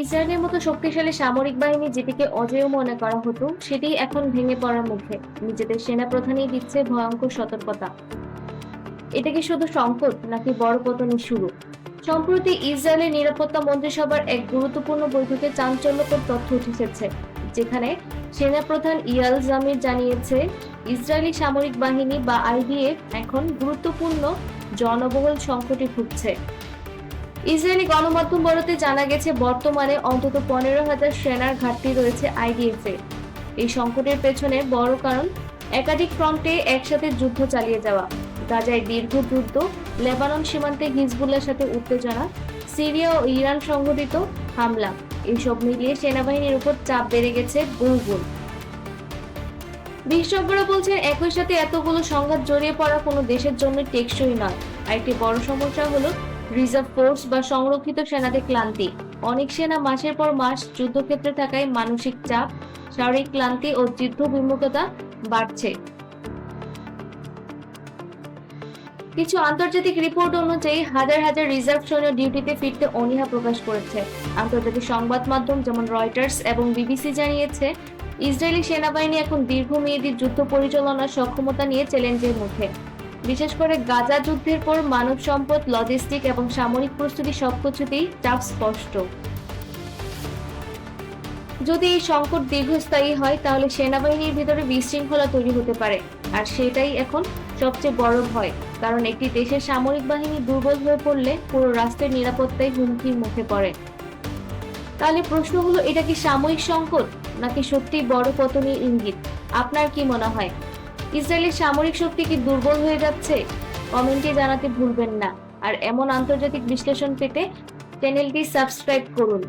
ইসরায়েলের মতো শক্তিশালী সামরিক বাহিনী যেটিকে অজেয় মনে করা হতো সেটি এখন ভেঙে পড়ার মুখে। নিজেদের সেনাপ্রধানই দিচ্ছে ভয়ঙ্কর সতর্কতা। এটা কি শুধু সংকট নাকি বড় পতনের শুরু? সম্প্রতি ইসরায়েলের নিরাপত্তা মন্ত্রিসভার এক গুরুত্বপূর্ণ বৈঠকে চাঞ্চল্যকর তথ্য উঠে এসেছে, যেখানে সেনাপ্রধান ইয়াল জামির জানিয়েছে ইসরায়েলি সামরিক বাহিনী বা আইডিএফ এখন গুরুত্বপূর্ণ জনবহুল সংকটে ভুগছে। ইসরায়েলি গণমাধ্যম বলতে জানা গেছে বর্তমানে অন্তত 15,000 সেনার ঘাটতি রয়েছে আইডিএফ এ। এই সংকটের পেছনে বড় কারণ একাধিক ফ্রন্টে একসাথে যুদ্ধ চালিয়ে যাওয়া, গাজায় দীর্ঘ যুদ্ধ, লেবানন সীমান্তে হিজবুল্লাহর সাথে উত্তেজনা, সিরিয়া ও ইরান সংঘটিত হামলা, এইসব মিলিয়ে সেনাবাহিনীর উপর চাপ বেড়ে গেছে বহুগুণ। বিশেষজ্ঞরা বলছেন একই সাথে এতগুলো সংঘাত জড়িয়ে পড়া কোনো দেশের জন্য টেকসই নয়। আরেকটি বড় সমস্যা হলো রিজার্ভ ফোর্স বা সংরক্ষিত সেনাদের ক্লান্তি। অনেক সেনা মাসের পর মাস যুদ্ধক্ষেত্রে থাকায় মানসিক চাপ, শারীরিক ক্লান্তি ও যুদ্ধ বিমুখতা বাড়ছে। কিছু আন্তর্জাতিক রিপোর্ট অনুযায়ী হাজার হাজার রিজার্ভ সৈন্য ডিউটিতে ফিরতে অনীহা প্রকাশ করেছে। আন্তর্জাতিক সংবাদ মাধ্যম যেমন রয়টার্স এবং বিবিসি জানিয়েছে ইসরায়েলি সেনাবাহিনী এখন দীর্ঘমেয়াদী যুদ্ধ পরিচালনার সক্ষমতা নিয়ে চ্যালেঞ্জের মুখে। বিশেষ করে গাজা যুদ্ধের পর মানব সম্পদ, লজিস্টিক এবং সামরিক প্রস্তুতি সবকিছুতেই চাপ স্পষ্ট। যদি এই সংকট দীর্ঘস্থায়ী হয় তাহলে সেনাবাহিনীর ভিতরে বিশৃঙ্খলা তৈরি হতে পারে, আর সেটাই এখন সবচেয়ে বড় ভয়। কারণ একটি দেশের সামরিক বাহিনী দুর্বল হয়ে পড়লে পুরো রাষ্ট্রের নিরাপত্তাই হুমকির মুখে পড়ে। তাহলে প্রশ্ন হলো, এটা কি সাময়িক সংকট নাকি সত্যি বড় পতনের ইঙ্গিত? আপনার কি মনে হয়, ইসরায়েলের সামরিক শক্তি কি দুর্বল হয়ে যাচ্ছে? কমেন্টে জানাতে ভুলবেন না। আর এমন আন্তর্জাতিক বিশ্লেষণ পেতে চ্যানেলটি সাবস্ক্রাইব করুন।